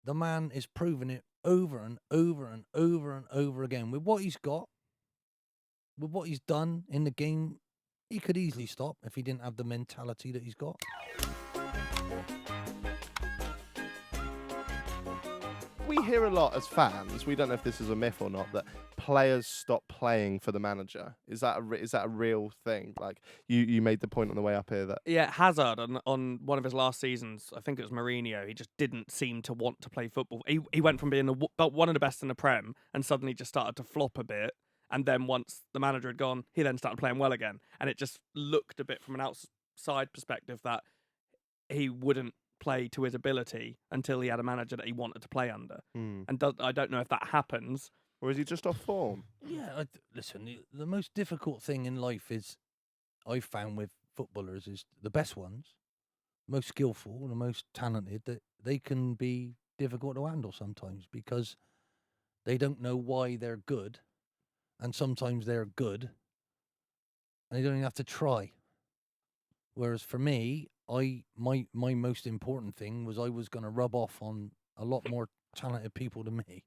the man is proving it over and over and over and over again. With what he's got, with what he's done in the game, he could easily stop if he didn't have the mentality that he's got. We hear a lot as fans, we don't know if this is a myth or not, that players stop playing for the manager. Is that a real thing? Like, you made the point on the way up here that... Yeah, Hazard on one of his last seasons, I think it was Mourinho, he just didn't seem to want to play football. He went from being one of the best in the Prem and suddenly just started to flop a bit. And then once the manager had gone, he then started playing well again. And it just looked a bit from an outside perspective that he wouldn't play to his ability until he had a manager that he wanted to play under. And I don't know if that happens. Or is he just off form? Yeah, listen, the most difficult thing in life is, I've found with footballers, is the best ones, most skillful, the most talented, that they can be difficult to handle sometimes because they don't know why they're good, and sometimes they're good, and they don't even have to try. Whereas for me, my most important thing was I was going to rub off on a lot more talented people than me.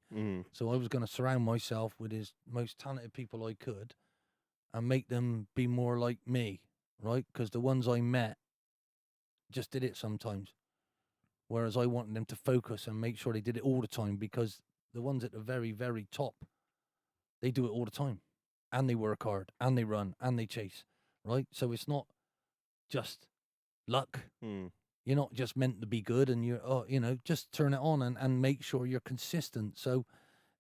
So I was going to surround myself with as most talented people I could and make them be more like me, right? Because the ones I met just did it sometimes. Whereas I wanted them to focus and make sure they did it all the time, because the ones at the very, very top, they do it all the time. And they work hard, and they run, and they chase, right? So it's not just luck. You're not just meant to be good, and just turn it on and make sure you're consistent. So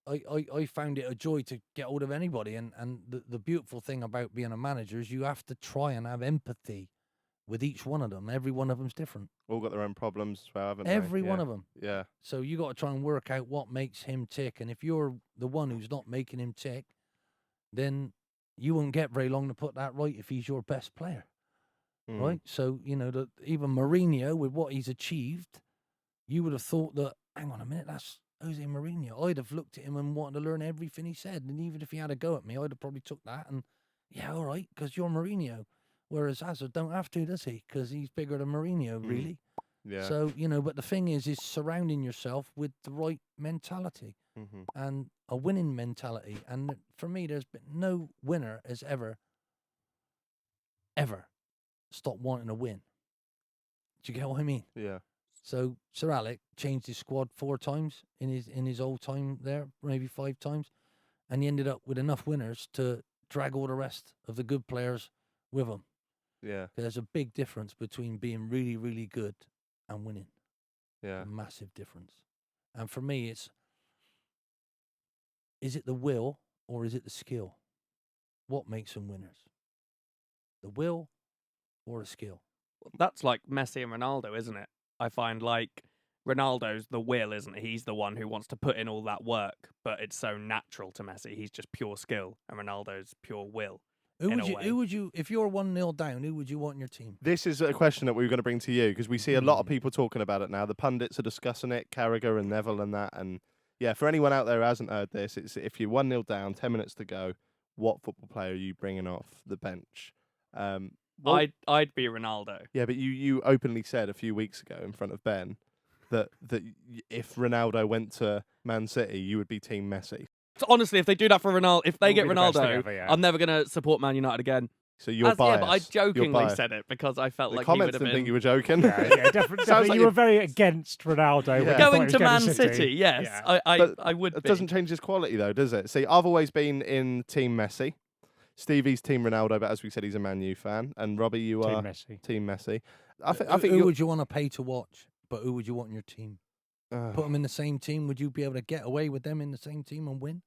I found it a joy to get hold of anybody. And the beautiful thing about being a manager is you have to try and have empathy with each one of them. Every one of them's different. All got their own problems as well, haven't they? Every one of them. Yeah. So you got to try and work out what makes him tick. And if you're the one who's not making him tick, then you won't get very long to put that right if he's your best player. Right? So, even Mourinho, with what he's achieved, you would have thought that, hang on a minute, that's Jose Mourinho. I'd have looked at him and wanted to learn everything he said. And even if he had a go at me, I'd have probably took that and, yeah, all right, because you're Mourinho. Whereas Hazard don't have to, does he? Because he's bigger than Mourinho, really. Yeah. So, but the thing is surrounding yourself with the right mentality and a winning mentality. And for me, there's been no winner has ever stopped wanting to win. Do you get what I mean? Yeah. So Sir Alec changed his squad 4 times in his old time there, maybe 5 times, and he ended up with enough winners to drag all the rest of the good players with him. Yeah. There's a big difference between being really, really good and winning. Yeah. A massive difference. And for me, is it the will or is it the skill? What makes them winners? The will or the skill? That's like Messi and Ronaldo, isn't it? I find like Ronaldo's the will, isn't he? He's the one who wants to put in all that work, but it's so natural to Messi. He's just pure skill, and Ronaldo's pure will. Who would you, if you're 1-0 down, who would you want in your team? This is a question that we were going to bring to you, because we see a lot of people talking about it now. The pundits are discussing it, Carragher and Neville and that. And yeah, for anyone out there who hasn't heard this, it's if you're 1-0 down, 10 minutes to go, what football player are you bringing off the bench? I'd be Ronaldo. Yeah, but you openly said a few weeks ago in front of Ben that if Ronaldo went to Man City, you would be Team Messi. So honestly, if they do that for Ronaldo, if they get be the best thing Ronaldo, ever, yeah. I'm never going to support Man United again. So you're biased. Yeah, but I jokingly biased. said it because I felt The like he would comments have didn't been think you were joking. Yeah, definitely. like You were very against Ronaldo. When you thought going he was to going Man to City. Yes, Yeah. I would. It be. doesn't change his quality though, does it? See, I've always been in Team Messi. Stevie's Team Ronaldo, but as we said, he's a Man U fan. And Robbie, you are Team Messi. I think who would you want to pay to watch? But who would you want in your team? Put them in the same team. Would you be able to get away with them in the same team and win?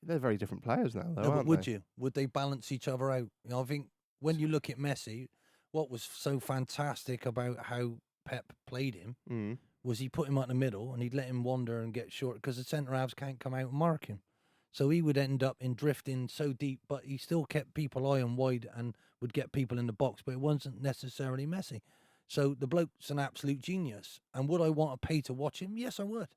They're very different players now, though, No, but aren't would they? you? Would they balance each other out? I think when you look at Messi, what was so fantastic about how Pep played him was he put him out in the middle and he'd let him wander and get short because the centre halves can't come out and mark him. So he would end up in drifting so deep, but he still kept people high and wide and would get people in the box, but it wasn't necessarily Messi. So the bloke's an absolute genius. And would I want to pay to watch him? Yes, I would.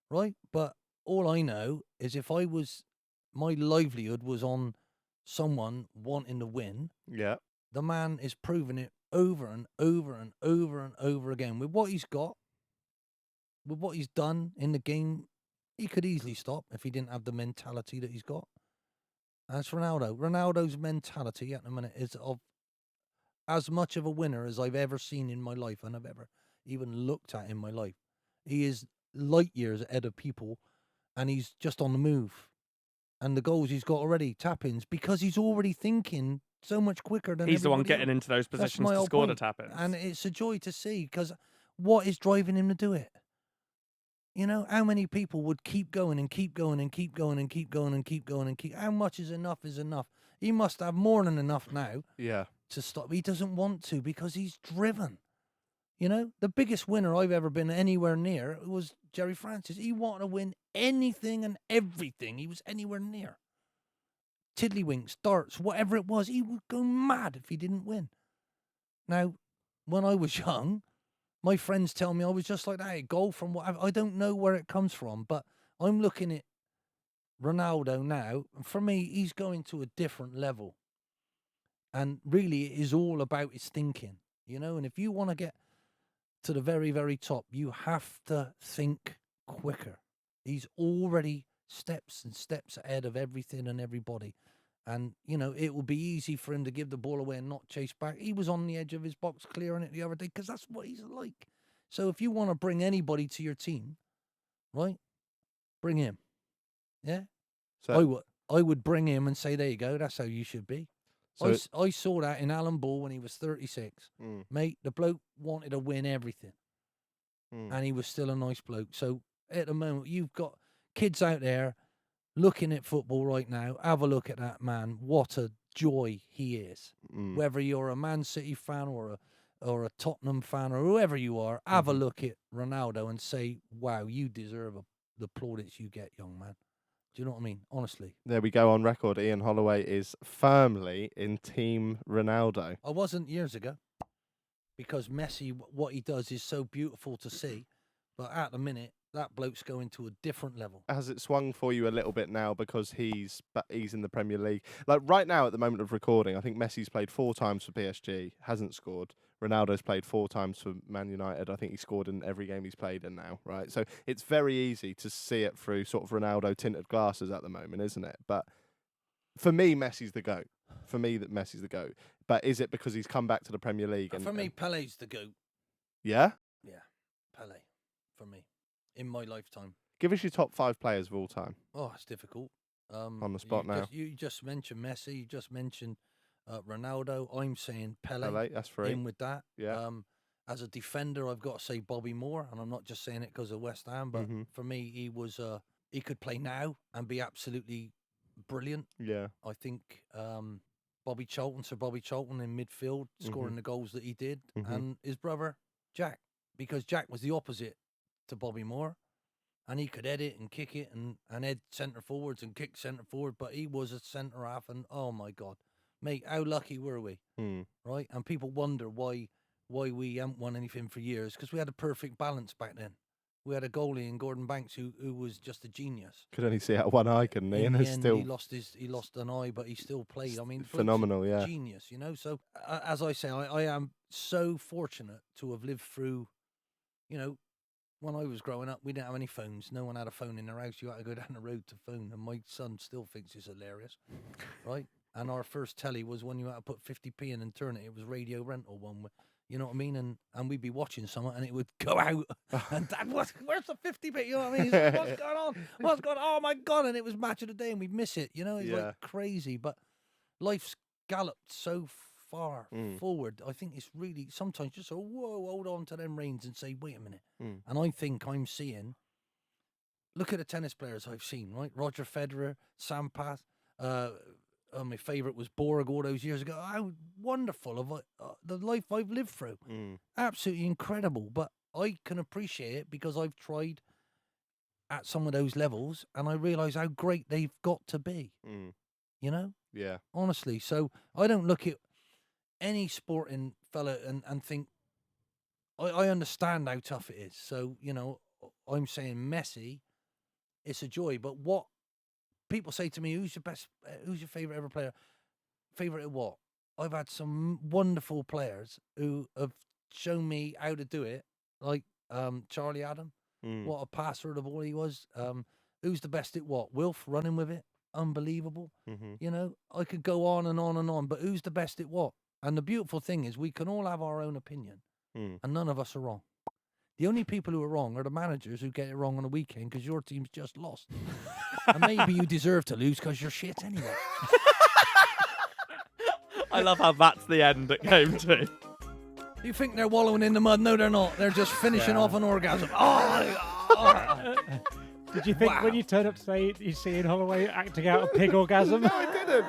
Right? But all I know is if my livelihood was on someone wanting to win, the man is proving it over and over and over and over again. With what he's got, with what he's done in the game, he could easily stop if he didn't have the mentality that he's got. As Ronaldo, Ronaldo's mentality at the minute is of as much of a winner as I've ever seen in my life and I've ever even looked at in my life. He is light years ahead of people, and he's just on the move. And the goals he's got already, tap-ins, because he's already thinking so much quicker than He's the one everybody getting else. into those That's positions my to whole score the point. tap-ins. And it's a joy to see, because what is driving him to do it? You know, how many people would keep going and keep going and keep going and keep going and keep going and keep? How much is enough is enough? He must have more than enough now Yeah. to stop. He doesn't want to because he's driven. You know, the biggest winner I've ever been anywhere near was Jerry Francis. He wanted to win anything and everything he was anywhere near. Tiddlywinks, darts, whatever it was, he would go mad if he didn't win. Now, when I was young, my friends tell me I was just like that. Hey, goal from what I don't know where it comes from, but I'm looking at Ronaldo now, and for me, he's going to a different level. And really, it is all about his thinking, you know. And if you want to get to the very, very top, you have to think quicker. He's already steps and steps ahead of everything and everybody. And, you know, it will be easy for him to give the ball away and not chase back. He was on the edge of his box clearing it the other day because that's what he's like. So if you want to bring anybody to your team, right, bring him. Yeah? So, I would bring him and say, there you go, that's how you should be. so I saw that in Alan Ball when he was 36. Mate, the bloke wanted to win everything. And he was still a nice bloke. So at the moment, you've got kids out there looking at football right now. Have a look at that man. What a joy he is. Whether you're a Man City fan or a Tottenham fan or whoever you are, have a look at Ronaldo and say, wow, you deserve the plaudits you get, young man. Do you know what I mean? Honestly. there we go on record. Ian Holloway is firmly in Team Ronaldo. I wasn't years ago because Messi, what he does is so beautiful to see. But at the minute, that bloke's going to a different level. Has it swung for you a little bit now because he's in the Premier League? Like right now, at the moment of recording, I think Messi's played 4 times for PSG, hasn't scored. Ronaldo's played 4 times for Man United. I think he scored in every game he's played in now, right? So it's very easy to see it through sort of Ronaldo tinted glasses at the moment, isn't it? But for me, Messi's the GOAT. For me, that Messi's the GOAT. But is it because he's come back to the Premier League? For me, Pele's the GOAT. Yeah? Yeah, Pele, for me, in my lifetime. Give us your top 5 players of all time. Oh, it's difficult. On the spot now. You just mentioned Messi. You just mentioned Ronaldo. I'm saying Pele, that's 3. in with that. Yeah. As a defender, I've got to say Bobby Moore, and I'm not just saying it because of West Ham, but for me, he was he could play now and be absolutely brilliant. Yeah. I think Sir Bobby Charlton in midfield, scoring the goals that he did, and his brother Jack, because Jack was the opposite to Bobby Moore. And he could head it and kick it and head centre forwards and kick centre forward, but he was a centre half, and oh my God, mate, how lucky were we, right? And people wonder why we haven't won anything for years, because we had a perfect balance back then. We had a goalie in Gordon Banks who was just a genius. Could only see out one eye, couldn't he? In And the end, still he lost an eye, but he still played. I mean, phenomenal, yeah. Genius, you know. So as I say, I am so fortunate to have lived through, you know. When I was growing up, we didn't have any phones. No one had a phone in their house. You had to go down the road to phone. And my son still thinks it's hilarious, right? And our first telly was when you had to put 50p in and turn it. It was radio rental one. You know what I mean? And we'd be watching something and it would go out. And Dad, where's the 50p? You know what I mean? Like, what's going on? What's going on? Oh, my God. And it was match of the day and we'd miss it. You know, it's like crazy. But life's galloped so far forward. I think it's really sometimes just whoa, hold on to them reins and say, wait a minute. And I think I'm seeing, look at the tennis players I've seen, right? Roger Federer, Sampath, my favourite was Borg all those years ago. How wonderful of the life I've lived through. Absolutely incredible. But I can appreciate it because I've tried at some of those levels and I realise how great they've got to be. You know? Yeah. Honestly. So I don't look at any sporting fella and think, I understand how tough it is. So, you know, I'm saying Messi, it's a joy. But what people say to me, who's your favourite ever player? Favourite at what? I've had some wonderful players who have shown me how to do it, like Charlie Adam. What a passer of the ball he was. Who's the best at what? Wilf running with it, unbelievable. You know, I could go on and on and on, but who's the best at what? And the beautiful thing is we can all have our own opinion, and none of us are wrong. The only people who are wrong are the managers who get it wrong on the weekend because your team's just lost. And maybe you deserve to lose because you're shit anyway. I love how that's the end it came to. You think they're wallowing in the mud? No, they're not. They're just finishing off an orgasm. Did you think when you turned up to say you see Ian Holloway acting out a pig orgasm? No, I didn't.